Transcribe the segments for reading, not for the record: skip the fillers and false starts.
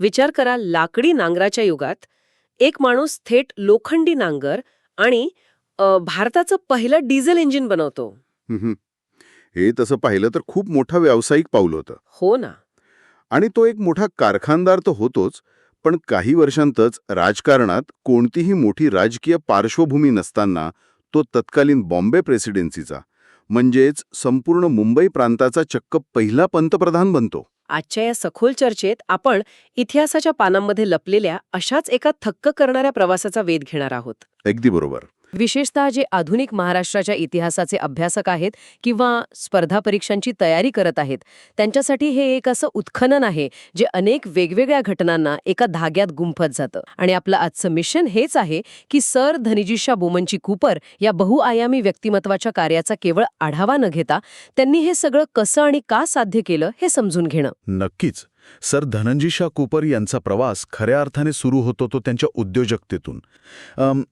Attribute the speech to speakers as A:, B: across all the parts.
A: विचार करा, लाकडी नांगराच्या युगात एक माणूस थेट लोखंडी नांगर आणि भारताचं पहिलं डिझेल इंजिन बनवतो.
B: हम्म. हे तसं पाहिलं तर खूप मोठा व्यावसायिक पाऊल होतं.
A: हो ना.
B: आणि तो एक मोठा कारखानदार तर होतोच, पण काही वर्षांतच राजकारणात कोणतीही मोठी राजकीय पार्श्वभूमी नसताना तो तत्कालीन बॉम्बे प्रेसिडेन्सीचा म्हणजेच संपूर्ण मुंबई प्रांताचा चक्क पहिला पंतप्रधान बनतो.
A: आजच्या या सखोल चर्चेत आपण इतिहासाच्या पानांमध्ये लपलेल्या अशाच एका थक्क करणाऱ्या प्रवासाचा वेध घेणार आहोत.
B: अगदी बरोबर.
A: विशेषतः जे आधुनिक महाराष्ट्राच्या इतिहासाचे अभ्यासक आहेत किंवा स्पर्धा परीक्षांची तयारी करत आहेत, त्यांच्यासाठी हे एक असं उत्खनन आहे जे अनेक वेगवेगळ्या घटनांना एका धाग्यात गुंफत जातं. आणि आपलं आजचं मिशन हेच आहे की सर धनजीशा बोमनची कूपर या बहुआयामी व्यक्तिमत्वाच्या कार्याचा केवळ आढावा न घेता त्यांनी हे सगळं कसं आणि का साध्य केलं हे समजून घेणं.
C: नक्कीच. सर धनंजीशा कूपर यांचा प्रवास खऱ्या अर्थाने सुरू होतो तो त्यांच्या उद्योजकतेतून.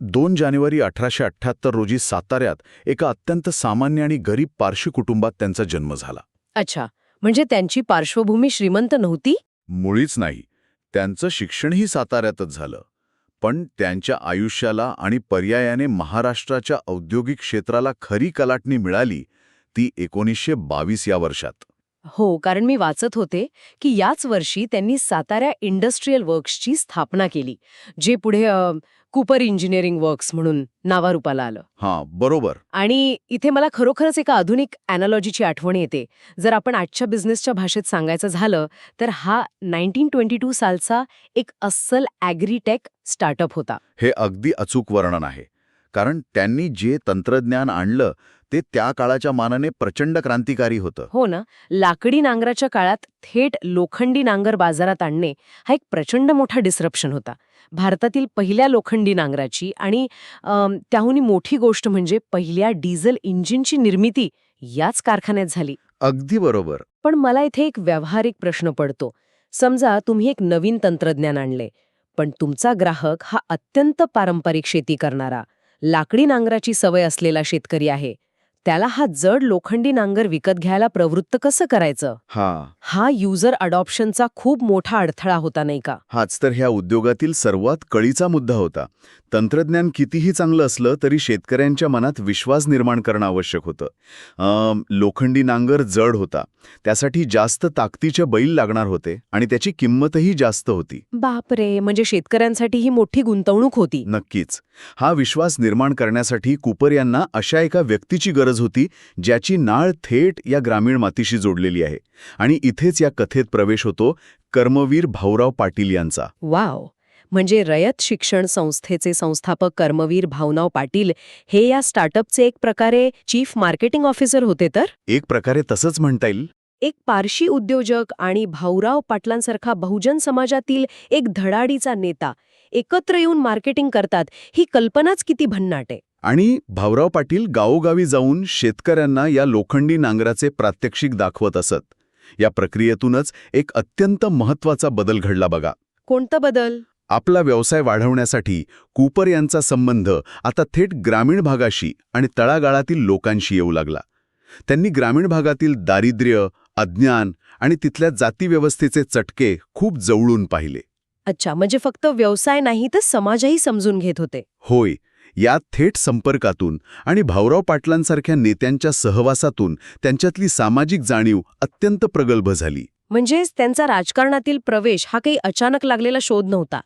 C: 2 जानेवारी 1878 रोजी साताऱ्यात एका अत्यंत सामान्य आणि गरीब पारशी कुटुंबात त्यांचा जन्म झाला.
A: अच्छा, म्हणजे त्यांची पार्श्वभूमी श्रीमंत नव्हती?
C: मुळीच नाही. त्यांचं शिक्षणही साताऱ्यातच झालं. पण त्यांच्या आयुष्याला आणि पर्यायाने महाराष्ट्राच्या औद्योगिक क्षेत्राला खरी कलाटणी मिळाली ती 1922 या वर्षात.
A: हो, कारण मी वाचत होते की याच वर्षी त्यांनी सातारा इंडस्ट्रियल वर्क्सची स्थापना केली, जे पुढे कूपर इंजिनिअरिंग वर्क्स म्हणून नावारूपाला आलं.
C: हां, बरोबर.
A: आणि इथे मला खरोखरच एका आधुनिक अॅनालॉजीची आठवण येते. जर आपण आजच्या बिझनेसच्या भाषेत सांगायचं झालं तर हा 1922 सालचा एक अस्सल ॲग्रीटेक स्टार्टअप होता.
C: हे अगदी अचूक वर्णन आहे. कारण त्यांनी जे तंत्रज्ञान आणलं ते त्या काळाच्या मानाने प्रचंड क्रांतिकारी होतं.
A: हो ना. लाकडी नांगराच्या काळात थेट लोखंडी नांगर बाजारात आणणे हा एक प्रचंड मोठा डिस्रप्शन होता. भारतातील पहिल्या लोखंडी नांगराची आणि त्याहूनही मोठी गोष्ट म्हणजे पहिल्या डिझेल इंजिनची निर्मिती याच कारखान्यात झाली.
C: अगदी बरोबर.
A: पण मला इथे एक व्यावहारिक प्रश्न पडतो. समजा तुम्ही एक नवीन तंत्रज्ञान आणले, पण तुमचा ग्राहक हा अत्यंत पारंपरिक शेती करणारा, लाकडी नांगराची सवय असलेला शेतकरी आहे. त्याला हा जड लोखंडी नांगर विकत घ्यायला प्रवृत्त कसं करायचं? हा युजर अडॉप्शनचा खूप मोठा अडथळा होता, नाही का?
C: हाच तर ह्या उद्योगातील सर्वात कळीचा मुद्दा होता. तंत्रज्ञान कितीही चांगलं असलं तरी शेतकऱ्यांच्या मनात विश्वास निर्माण करणं आवश्यक होतं. लोखंडी नांगर जड होता, त्यासाठी जास्त ताकदीचे बैल लागणार होते आणि त्याची किंमतही जास्त होती.
A: बापरे, म्हणजे शेतकऱ्यांसाठी ही मोठी गुंतवणूक होती.
C: नक्कीच. हा विश्वास निर्माण करण्यासाठी कूपर यांना अशा एका व्यक्तीची गरज होती ज्याची नाळ थेट या ग्रामीण मातीशी जोडलेली आहे. आणि इथेच या कथेत प्रवेश होतो कर्मवीर भाऊराव पाटील यांचा.
A: वाव, म्हणजे रयत शिक्षण संस्थेचे संस्थापक कर्मवीर भाऊराव पाटील हे या स्टार्टअपचे एक प्रकारे चीफ मार्केटिंग ऑफिसर होते. तर
C: एक प्रकारे तसंच म्हणता येईल.
A: एक पारशी उद्योजक आणि भाऊराव पाटलांसारखा बहुजन समाजातील एक धडाडीचा नेता एकत्र येऊन मार्केटिंग करतात, ही कल्पनाच किती भन्नाट आहे.
C: आणि भाऊराव पाटील गावोगावी जाऊन शेतकऱ्यांना या लोखंडी नांगराचे प्रात्यक्षिक दाखवत असत. या प्रक्रियेतूनच एक अत्यंत महत्त्वाचा बदल घडला बघा.
A: कोणता बदल?
C: आपला व्यवसाय वाढवण्यासाठी कूपर यांचा संबंध आता थेट ग्रामीण भागाशी आणि तळागाळातील लोकांशी येऊ लागला. त्यांनी ग्रामीण भागातील दारिद्र्य, अज्ञान आणि तिथल्या जातीव्यवस्थेचे चटके खूप जवळून पाहिले.
A: अच्छा, म्हणजे फक्त व्यवसाय नाही तर समाजही समजून घेत होते.
C: होय. या थेट संपर्कातून आणि भाऊराव पाटलांसारख्या नेत्यांच्या सहवासातून त्यांच्यातली सामाजिक जाणीव अत्यंत प्रगल्भ झाली.
A: म्हणजेच त्यांचा राजकारणातील प्रवेश हा काही अचानक लागलेला शोध नव्हता,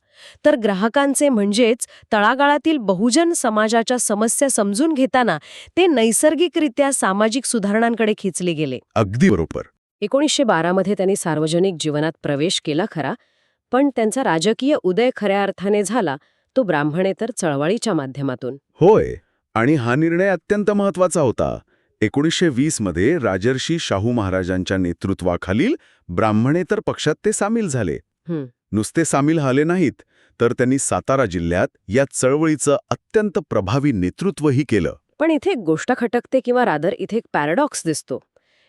A: तर ग्राहकांचे म्हणजेच तळागाळातील बहुजन समाजाच्या समस्या समजून घेताना ते नैसर्गिकरित्या सामाजिक सुधारणांकडे खेचले गेले.
C: अगदी बरोबर.
A: 1912 मध्ये त्यांनी सार्वजनिक जीवनात प्रवेश केला खरा, पण त्यांचा राजकीय उदय खऱ्या अर्थाने झाला तो ब्राह्मणेतर चळवळीच्या माध्यमातून.
C: होय. आणि हा निर्णय अत्यंत महत्त्वाचा होता. 1920 मध्ये राजर्षी शाहू महाराजांच्या नेतृत्वाखालील ब्राह्मणेतर पक्षात ते सामील झाले. नुसते सामील झाले नाहीत, तर त्यांनी सातारा जिल्ह्यात या चळवळीचं अत्यंत प्रभावी नेतृत्वही केलं.
A: पण इथे एक गोष्ट खटकते किंवा रादर इथे एक पॅराडॉक्स दिसतो.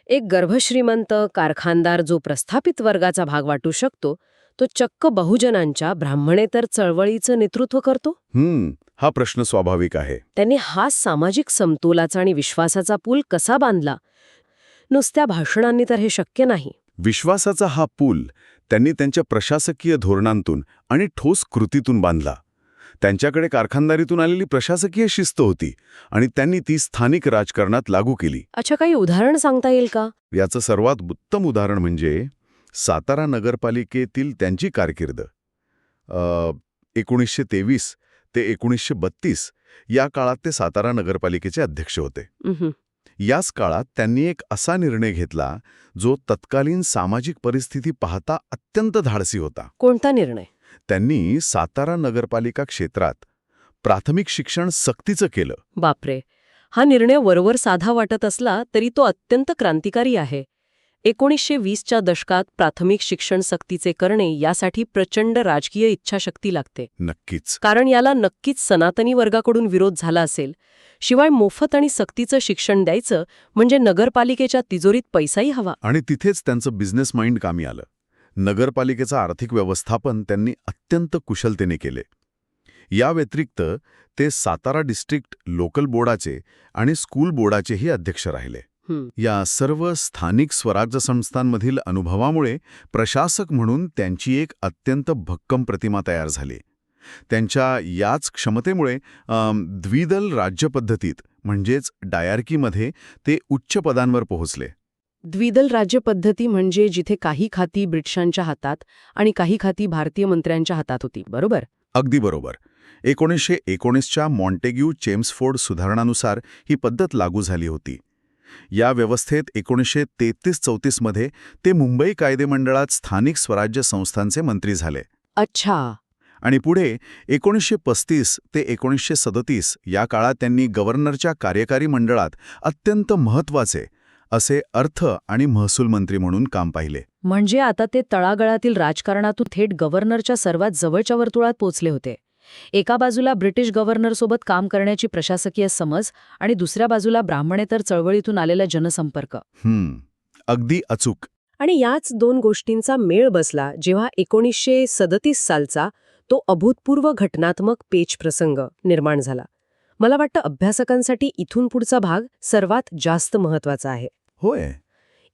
A: एक गर्भश्रीमंत कारखानदार जो प्रस्थापित वर्गाचा भाग वाटू शकतो, तो चक्क बहुजनांच्या ब्राह्मणेतर चळवळीचं नेतृत्व करतो.
C: हा प्रश्न स्वाभाविक आहे.
A: त्यांनी हा सामाजिक समतोलाचा आणि विश्वासाचा पूल कसा बांधला? नुसत्या भाषणांनी तर हे शक्य नाही.
C: विश्वासाचा हा पूल त्यांनी त्यांच्या प्रशासकीय धोरणांतून आणि ठोस कृतीतून बांधला. त्यांच्याकडे कारखानदारीतून आलेली प्रशासकीय शिस्त होती आणि त्यांनी ती स्थानिक राजकारणात लागू केली.
A: अच्छा, काही उदाहरण सांगता येईल का?
C: याचं सर्वात उत्तम उदाहरण म्हणजे सातारा नगरपालिकेतील त्यांची कारकीर्द. 1923 ते 1932 या काळात ते सातारा नगरपालिकेचे अध्यक्ष होते. याच काळात त्यांनी एक असा निर्णय घेतला जो तत्कालीन सामाजिक परिस्थिती पाहता अत्यंत धाडसी होता.
A: कोणता निर्णय?
C: त्यांनी सातारा नगरपालिका क्षेत्रात प्राथमिक शिक्षण सक्तीचं केलं.
A: बापरे, हा निर्णय वरवर साधा वाटत असला तरी तो अत्यंत क्रांतिकारी आहे. 1920च्या दशकात प्राथमिक शिक्षण सक्तीचे करणे यासाठी प्रचंड राजकीय इच्छाशक्ती लागते.
C: नक्कीच.
A: कारण याला नक्कीच सनातनी वर्गाकडून विरोध झाला असेल. शिवाय मोफत आणि सक्तीचं शिक्षण द्यायचं म्हणजे नगरपालिकेच्या तिजोरीत पैसाही हवा.
C: आणि तिथेच त्यांचं बिझनेस माइंड कामी आलं. नगरपालिकेचं आर्थिक व्यवस्थापन त्यांनी अत्यंत कुशलतेने केले. या व्यतिरिक्त ते सातारा डिस्ट्रिक्ट लोकल बोर्डाचे आणि स्कूल बोर्डाचेही अध्यक्ष राहिले. या सर्व स्थानिक स्वराज्य संस्थांमधील अनुभवामुळे प्रशासक म्हणून त्यांची एक अत्यंत भक्कम प्रतिमा तयार झाली. त्यांच्या याच क्षमतेमुळे द्विदल राज्यपद्धतीत म्हणजेच डायर्कीमध्ये ते उच्च पदांवर पोहोचले.
A: द्विदल राज्यपद्धती म्हणजे जिथे काही खाती ब्रिटिशांच्या हातात आणि काही खाती भारतीय मंत्र्यांच्या हातात होती, बरोबर?
C: अगदी बरोबर. 1919च्या मॉन्टेग्यू चेम्सफोर्ड सुधारणानुसार ही पद्धत लागू झाली होती. या व्यवस्थेत 1933-34 मध्ये ते मुंबई कायदेमंडळात स्थानिक स्वराज्य संस्थांचे मंत्री झाले.
A: अच्छा.
C: आणि पुढे 1935 ते 1937 या काळात त्यांनी गव्हर्नरच्या कार्यकारी मंडळात अत्यंत महत्त्वाचे असे अर्थ आणि महसूल मंत्री म्हणून काम पाहिले.
A: म्हणजे आता ते तळागाळातील राजकारणातून थेट गव्हर्नरच्या सर्वात जवळच्या वर्तुळात पोचले होते. एका बाजूला ब्रिटिश गव्हर्नरसोबत काम करण्याची प्रशासकीय समज आणि दुसऱ्या बाजूला ब्राह्मणेतर चळवळीतून आलेला जनसंपर्क.
C: अगदी अचूक.
A: आणि याच दोन गोष्टींचा मेळ बसला जेव्हा 1937 सालचा तो अभूतपूर्व घटनात्मक पेच प्रसंग निर्माण झाला. मला वाटतं अभ्यासकांसाठी इथून पुढचा भाग सर्वात जास्त महत्वाचा आहे.
C: होय.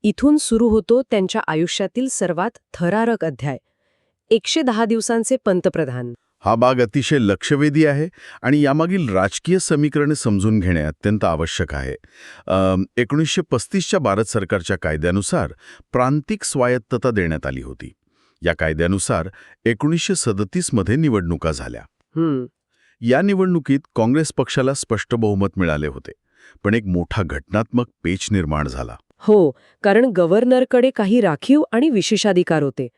A: इथून सुरू होतो त्यांच्या आयुष्यातील सर्वात थरारक अध्याय, 110 दिवसांचे पंतप्रधान.
C: हा भाग अतिशय लक्षवेधी आहे आणि यामागील राजकीय समीकरणे समजून घेणे अत्यंत आवश्यक आहे. 1935च्या भारत सरकारच्या कायद्यानुसार प्रांतिक स्वायत्तता देण्यात आली होती. या कायद्यानुसार 1937 मध्ये निवडणुका झाल्या. या निवडणुकीत काँग्रेस पक्षाला स्पष्ट बहुमत मिळाले होते, पण एक मोठा घटनात्मक पेच निर्माण झाला.
A: हो, कारण गव्हर्नरकडे काही राखीव आणि विशेषाधिकार होते.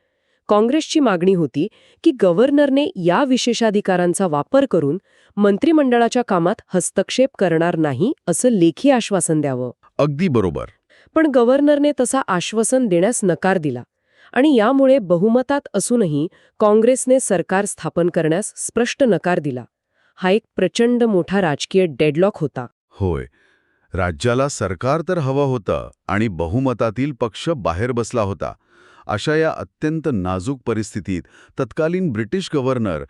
A: काँग्रेसची मागणी होती की गव्हर्नरने या विशेषाधिकारांचा वापर करून मंत्रिमंडळाच्या कामात हस्तक्षेप करणार नाही असं लेखी आश्वासन द्यावं.
C: अगदी बरोबर.
A: पण गव्हर्नरने तसा आश्वासन देण्यास नकार दिला आणि यामुळे बहुमतात असूनही काँग्रेसने सरकार स्थापन करण्यास स्पष्ट नकार दिला. हा एक प्रचंड मोठा राजकीय डेडलॉक होता.
C: होय. राज्याला सरकार तर हवं होतं आणि बहुमतातील पक्ष बाहेर बसला होता. अशा या अत्यंत नाजूक परिस्थितीत तत्कालीन ब्रिटिश गव्हर्नर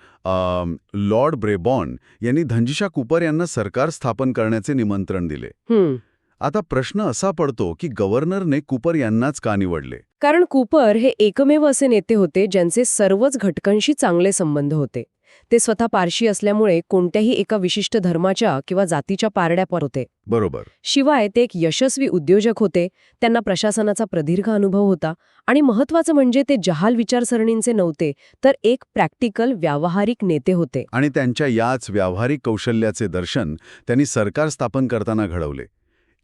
C: लॉर्ड ब्रेबॉर्न यांनी धनजीशा कूपर यांना सरकार स्थापन करण्याचे निमंत्रण दिले. आता प्रश्न असा पडतो की गव्हर्नरने कूपर यांनाच का निवडले?
A: कारण कूपर हे एकमेव असे नेते होते ज्यांचे सर्वच घटकांशी चांगले संबंध होते. ते स्वतः पारशी असल्यामुळे कोणत्याही एका विशिष्ट धर्माच्या किंवा जातीच्या पारड्यावर होते.
C: बरोबर.
A: शिवाय ते एक यशस्वी उद्योजक होते, त्यांना प्रशासनाचा प्रदीर्घ अनुभव होता आणि महत्त्वाचं म्हणजे ते जहाल विचारसरणींचे नव्हते, तर एक प्रॅक्टिकल व्यावहारिक नेते होते.
C: आणि त्यांच्या याच व्यावहारिक कौशल्याचे दर्शन त्यांनी सरकार स्थापन करताना घडवले.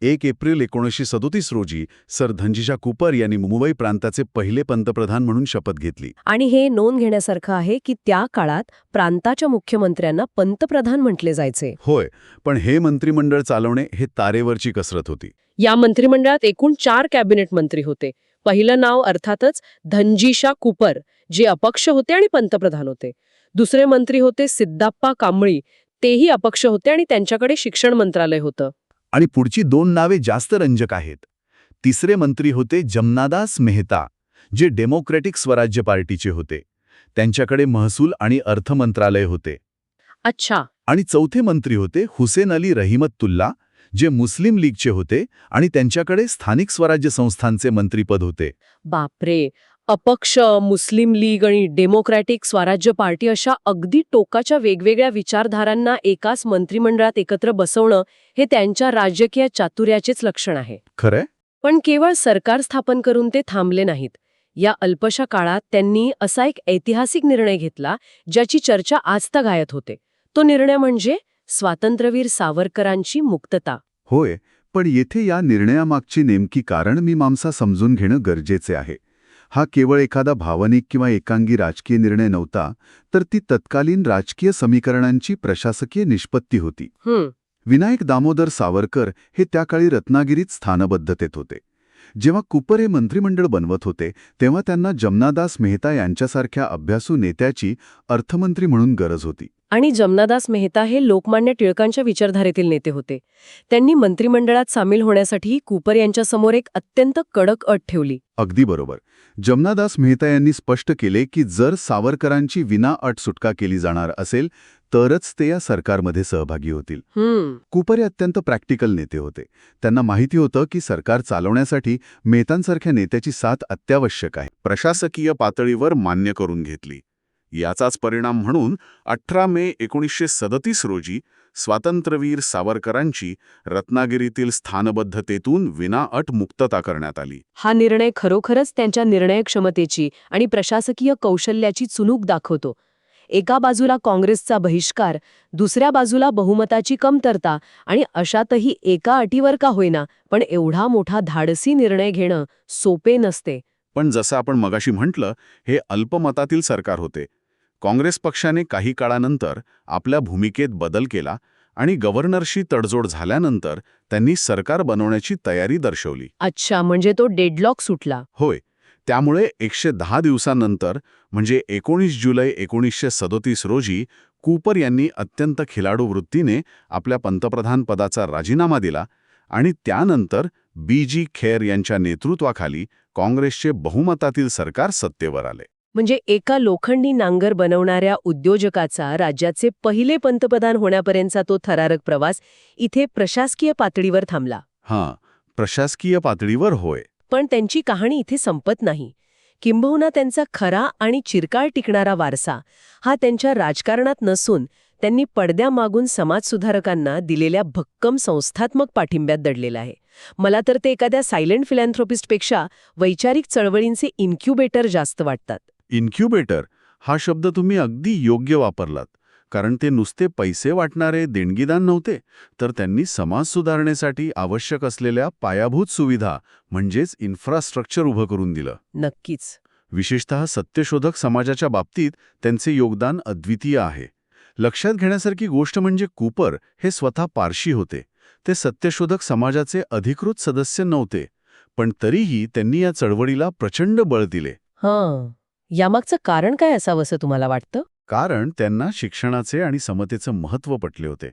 C: 1 एप्रिल 1937 रोजी सर धनजीशा कूपर यांनी मुंबई प्रांताचे पहिले पंतप्रधान म्हणून शपथ घेतली.
A: आणि हे नोंद घेण्यासारखं आहे की त्या काळात प्रांताच्या मुख्यमंत्र्यांना पंतप्रधान म्हटले जायचे.
C: होय, पण हे मंत्रिमंडळ चालवणे हे तारेवरची कसरत होती.
A: या मंत्रिमंडळात एकूण 4 कॅबिनेट मंत्री होते. पहिलं नाव अर्थातच धनजीशा कूपर, जे अपक्ष होते आणि पंतप्रधान होते. दुसरे मंत्री होते सिद्धाप्पा कांबळी, तेही अपक्ष होते आणि त्यांच्याकडे शिक्षण मंत्रालय होतं.
C: आणि पुढची 2 नावे जास्त रंजक आहेत. तिसरे मंत्री होते जमनादास मेहता, जे डेमोक्रॅटिक स्वराज्य पार्टीचे होते. त्यांच्याकडे महसूल आणि अर्थ मंत्रालय होते.
A: अच्छा.
C: आणि चौथे मंत्री होते हुसेन अली रहिमतुल्ला, जे मुस्लिम लीगचे होते आणि त्यांच्याकडे स्थानिक स्वराज्य संस्थांचे मंत्रीपद होते.
A: बापरे, अपक्ष, मुस्लिम लीग आणि डेमोक्रॅटिक स्वराज्य पार्टी अशा अगदी टोकाच्या वेगवेगळ्या विचारधारांना एकाच मंत्रिमंडळात एकत्र बसवणं हे त्यांच्या राजकीय चातुर्याचेच लक्षण आहे.
C: खरंय?
A: पण केवळ सरकार स्थापन करून ते थांबले नाहीत. या अल्पशा काळात त्यांनी असा एक ऐतिहासिक निर्णय घेतला ज्याची चर्चा आजतागायत होते. तो निर्णय म्हणजे स्वातंत्र्यवीर सावरकरांची मुक्तता.
D: होय, पण येथे या निर्णयामागची नेमकी कारणमीमांसा समजून घेणं गरजेचे आहे. हा केवळ एखादा भावनिक किंवा एकांगी राजकीय निर्णय नव्हता, तर ती तत्कालीन राजकीय समीकरणांची प्रशासकीय निष्पत्ती होती. विनायक दामोदर सावरकर हे त्या काळी रत्नागिरीत स्थानबद्धतेत होते. जेव्हा कूपर हे मंत्रिमंडळ बनवत होते तेव्हा त्यांना जमनादास मेहता यांच्यासारख्या अभ्यासू नेत्याची अर्थमंत्री म्हणून गरज होती.
A: आणि जमनादास मेहता हे लोकमान्य टिळकांच्या विचारधारेतील नेते होते. त्यांनी मंत्रिमंडळात सामील होण्यासाठी कूपर यांच्यासमोर एक अत्यंत कडक अट ठेवली.
D: अगदी बरोबर. जमनादास मेहता यांनी स्पष्ट केले की जर सावरकरांची विनाअट सुटका केली जाणार असेल तरच ते या सरकारमध्ये सहभागी होतील. कूपर हे अत्यंत प्रॅक्टिकल नेते होते. त्यांना माहिती होतं की सरकार चालवण्यासाठी मेहतांसारख्या नेत्याची साथ अत्यावश्यक आहे.
B: प्रशासकीय पातळीवर मान्य करून घेतली. याचाच परिणाम म्हणून 18 मे 1937 रोजी स्वातंत्र्यवीर सावरकरांची रत्नागिरीतील स्थानबद्धतेतून विनाअट मुक्तता करण्यात आली.
A: हा निर्णय खरोखरच त्यांच्या निर्णय क्षमतेची आणि प्रशासकीय कौशल्याची चुणूक दाखवतो. एका बाजूला काँग्रेसचा बहिष्कार, दुसऱ्या बाजूला बहुमताची कमतरता आणि अशातही एका अटीवर का होईना पण एवढा मोठा धाडसी निर्णय घेणं सोपे नसते.
B: पण जसं आपण मगाशी म्हटलं, हे अल्पमतातील सरकार होते. काँग्रेस पक्षाने काही काळानंतर आपल्या भूमिकेत बदल केला आणि गव्हर्नरशी तडजोड झाल्यानंतर त्यांनी सरकार बनवण्याची तयारी दर्शवली.
A: अच्छा, म्हणजे तो डेडलॉक सुटला.
B: होय, त्यामुळे 110 दिवसांनंतर म्हणजे 19 जुलै 1937 रोजी कूपर यांनी अत्यंत खिलाडू वृत्तीने आपल्या पंतप्रधान पदाचा राजीनामा दिला आणि त्यानंतर बी.जी. खेर यांच्या नेतृत्वाखाली काँग्रेसचे बहुमतातील सरकार सत्तेवर आले.
A: म्हणजे एका लोखंडी नांगर बनवणाऱ्या उद्योजकाचा राज्याचे पहिले पंतप्रधान होण्यापर्यंतचा तो थरारक प्रवास इथे प्रशासकीय पातळीवर थांबला.
B: हां, प्रशासकीय पातळीवर होय.
A: पण त्यांची कहाणी इथे संपत नाही. किंबहुना त्यांचा खरा आणि चिरकाळ टिकणारा वारसा हा त्यांच्या राजकारणात नसून त्यांनी पडद्यामागून समाजसुधारकांना दिलेल्या भक्कम संस्थात्मक पाठिंब्यात दडलेला आहे. मला तर ते एखाद्या सायलेंट फिलॅन्थ्रोपिस्टपेक्षा वैचारिक चळवळींचे इन्क्युबेटर जास्त वाटतात.
B: इन्क्युबेटर हा शब्द तुम्ही अगदी योग्य वापरलात. कारण ते नुसते पैसे वाटणारे देणगीदान नव्हते, तर त्यांनी समाज सुधारणेसाठी आवश्यक असलेल्या पायाभूत सुविधा म्हणजेच इन्फ्रास्ट्रक्चर उभं करून दिलं.
A: नक्कीच.
B: विशेषतः सत्यशोधक समाजाच्या बाबतीत त्यांचे योगदान अद्वितीय आहे. लक्षात घेण्यासारखी गोष्ट म्हणजे कूपर हे स्वतः पारशी होते. ते सत्यशोधक समाजाचे अधिकृत सदस्य नव्हते, पण तरीही त्यांनी या चळवळीला प्रचंड बळ दिले.
A: यामागचं कारण काय असावं असं तुम्हाला वाटतं?
B: कारण त्यांना शिक्षणाचे आणि समतेचं महत्त्व पटले होते.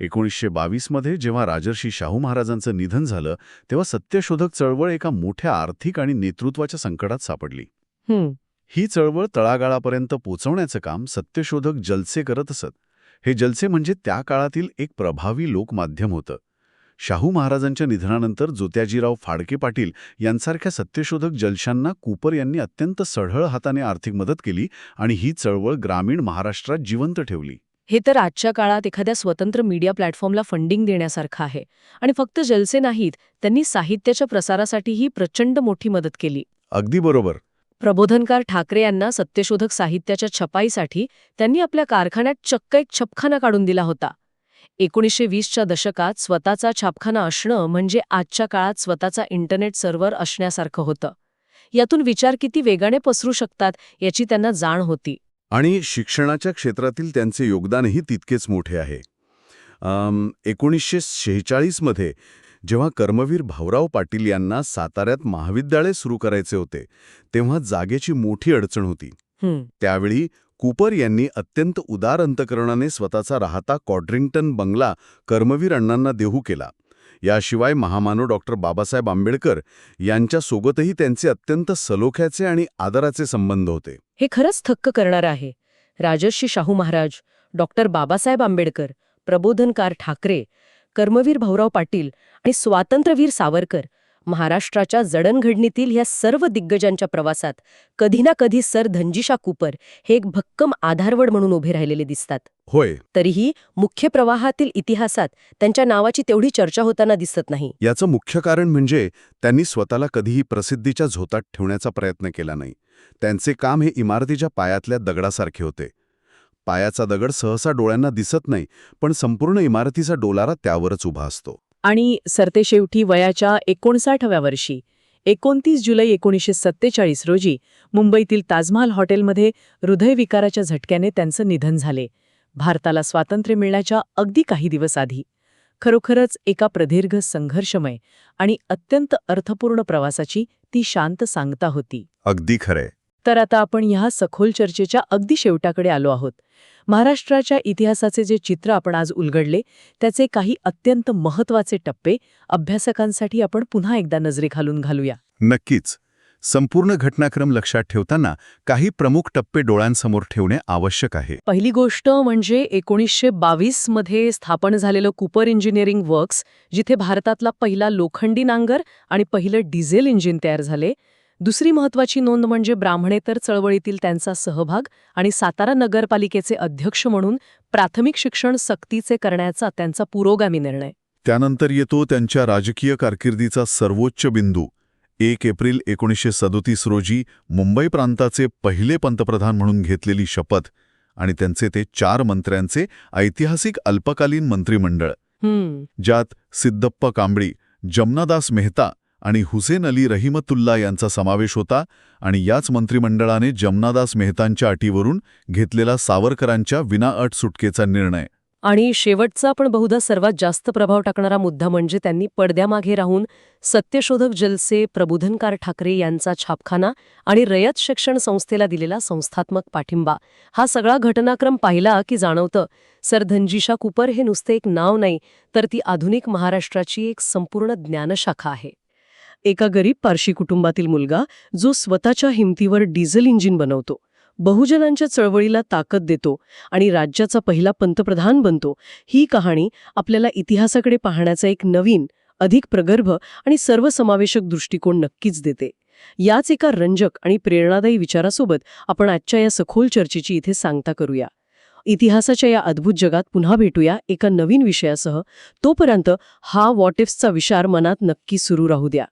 B: 1922 मध्ये जेव्हा राजर्षी शाहू महाराजांचं निधन झालं तेव्हा सत्यशोधक चळवळ एका मोठ्या आर्थिक आणि नेतृत्वाच्या संकटात सापडली. ही चळवळ तळागाळापर्यंत पोचवण्याचं काम सत्यशोधक जलसे करत असत. हे जलसे म्हणजे त्या काळातील एक प्रभावी लोकमाध्यम होतं. शाहू महाराजांच्या निधनानंतर जोत्याजीराव फाडके पाटील यांसारख्या सत्यशोधक जलशांना कूपर यांनी अत्यंत सढळ हाताने आर्थिक मदत केली आणि ही चळवळ ग्रामीण महाराष्ट्रात जिवंत ठेवली.
A: हे तर आजच्या काळात एखाद्या स्वतंत्र मीडिया प्लॅटफॉर्मला फंडिंग देण्यासारखं आहे. आणि फक्त जलसे नाहीत, त्यांनी साहित्याच्या प्रसारासाठीही प्रचंड मोठी मदत केली.
B: अगदी बरोबर.
A: प्रबोधनकार ठाकरे यांना सत्यशोधक साहित्याच्या छपाईसाठी त्यांनी आपल्या कारखान्यात चक्क एक छापखाना काढून दिला होता. 1920च्या दशकात स्वतःचा छापखाना असणं म्हणजे आजच्या काळात स्वतःचा इंटरनेट सर्व्हर असण्यासारखं होतं. यातून विचार किती वेगाने पसरू शकतात याची त्यांना जाण होती.
B: आणि शिक्षणाच्या क्षेत्रातील त्यांचे योगदानही तितकेच मोठे आहे. 1946 मध्ये जेव्हा कर्मवीर भाऊराव पाटील यांना साताऱ्यात महाविद्यालय सुरू करायचे होते तेव्हा जागेची मोठी अडचण होती. त्यावेळी कूपर यांनी अत्यंत उदार अंतकरणाने स्वतःचा राहता कॉड्रिंग्टन बंगला कर्मवीर अण्णांना देऊ केला. याशिवाय महामानव डॉक्टर बाबासाहेब आंबेडकर यांच्यासोबतही त्यांचे अत्यंत सलोख्याचे आणि आदराचे संबंध होते.
A: हे खरंच थक्क करणारं आहे. राजर्षी शाहू महाराज, डॉक्टर बाबासाहेब आंबेडकर, प्रबोधनकार ठाकरे, कर्मवीर भाऊराव पाटील आणि स्वातंत्र्यवीर सावरकर, महाराष्ट्राच्या जडणघडणीतील ह्या सर्व दिग्गजांच्या प्रवासात कधी ना कधी सर धनजीशा कूपर हे एक भक्कम आधारवड म्हणून उभे राहिलेले दिसतात.
C: होय.
A: तरीही मुख्य प्रवाहातील इतिहासात त्यांच्या नावाची तेवढी चर्चा होताना दिसत नाही.
C: याचं मुख्य कारण म्हणजे त्यांनी स्वतःला कधीही प्रसिद्धीच्या झोतात ठेवण्याचा प्रयत्न केला नाही. त्यांचे काम हे इमारतीच्या पायातल्या दगडासारखे होते. पायाचा दगड सहसा डोळ्यांना दिसत नाही, पण संपूर्ण इमारतीचा डोलारा त्यावरच उभा असतो.
E: आणि सरतेशेवटी वयाच्या 59व्या वर्षी 29 जुलै 1947 रोजी मुंबईतील ताजमहाल हॉटेलमध्ये हृदयविकाराच्या झटक्याने त्यांचं निधन झाले. भारताला स्वातंत्र्य मिळण्याच्या अगदी काही दिवस आधी. खरोखरच एका प्रदीर्घ संघर्षमय आणि अत्यंत अर्थपूर्ण प्रवासाची ती शांत सांगता होती.
C: अगदी खरंय.
E: तर आता आपण ह्या सखोल चर्चेच्या अगदी शेवटाकडे आलो आहोत. महाराष्ट्राच्या इतिहासाचे जे चित्र आपण आज उलगडले त्याचे काही अत्यंत महत्त्वाचे टप्पे अभ्यासकांसाठी आपण पुन्हा एकदा नजरेखालून घालूया.
C: नक्कीच. संपूर्ण घटनाक्रम लक्षात ठेवताना काही प्रमुख टप्पे डोळ्यांसमोर ठेवणे आवश्यक आहे.
E: पहिली गोष्ट म्हणजे 1922 मध्ये स्थापन झालेलं कूपर इंजिनिअरिंग वर्क्स, जिथे भारतातला पहिला लोखंडी नांगर आणि पहिलं डिझेल इंजिन तयार झाले. दुसरी महत्त्वाची नोंद म्हणजे ब्राह्मणेतर चळवळीतील त्यांचा सहभाग आणि सातारा नगरपालिकेचे अध्यक्ष म्हणून प्राथमिक शिक्षण सक्तीचे करण्याचा त्यांचा पुरोगामी निर्णय.
C: त्यानंतर येतो त्यांच्या राजकीय कारकिर्दीचा सर्वोच्च बिंदू. 1 एप्रिल 1937 रोजी मुंबई प्रांताचे पहिले पंतप्रधान म्हणून घेतलेली शपथ आणि त्यांचे ते 4 मंत्र्यांचे ऐतिहासिक अल्पकालीन मंत्रिमंडळ, ज्यात सिद्धप्पा कांबळी, जमनादास मेहता आणि हुसेन अली रहिमतुल्ला यांचा समावेश होता. आणि याच मंत्रिमंडळाने जमनादास मेहतांच्या अटीवरून घेतलेला सावरकरांच्या विनाअट सुटकेचा निर्णय.
A: आणि शेवटचा पण बहुधा सर्वात जास्त प्रभाव टाकणारा मुद्दा म्हणजे त्यांनी पडद्यामागे राहून सत्यशोधक जलसे, प्रबोधनकार ठाकरे यांचा छापखाना आणि रयत शिक्षण संस्थेला दिलेला संस्थात्मक पाठिंबा. हा सगळा घटनाक्रम पाहिला की जाणवतं सर धनजीशा कूपर हे नुसते एक नाव नाही, तर ती आधुनिक महाराष्ट्राची एक संपूर्ण ज्ञानशाखा आहे. एका गरीब पारशी कुटुंबातील मुलगा जो स्वतःच्या हिमतीवर डिझेल इंजिन बनवतो, बहुजनांच्या चळवळीला ताकद देतो आणि राज्याचा पहिला पंतप्रधान बनतो, ही कहाणी आपल्याला इतिहासाकडे पाहण्याचा एक नवीन, अधिक प्रगल्भ आणि सर्वसमावेशक दृष्टिकोन नक्कीच देते. याच एका रंजक आणि प्रेरणादायी विचारासोबत आपण आजच्या या सखोल चर्चेची इथे सांगता करूया. इतिहासाच्या या अद्भुत जगात पुन्हा भेटूया एका नवीन विषयासह. तोपर्यंत हा व्हॉट इफ्सचा विचार मनात नक्की सुरू राहू द्या.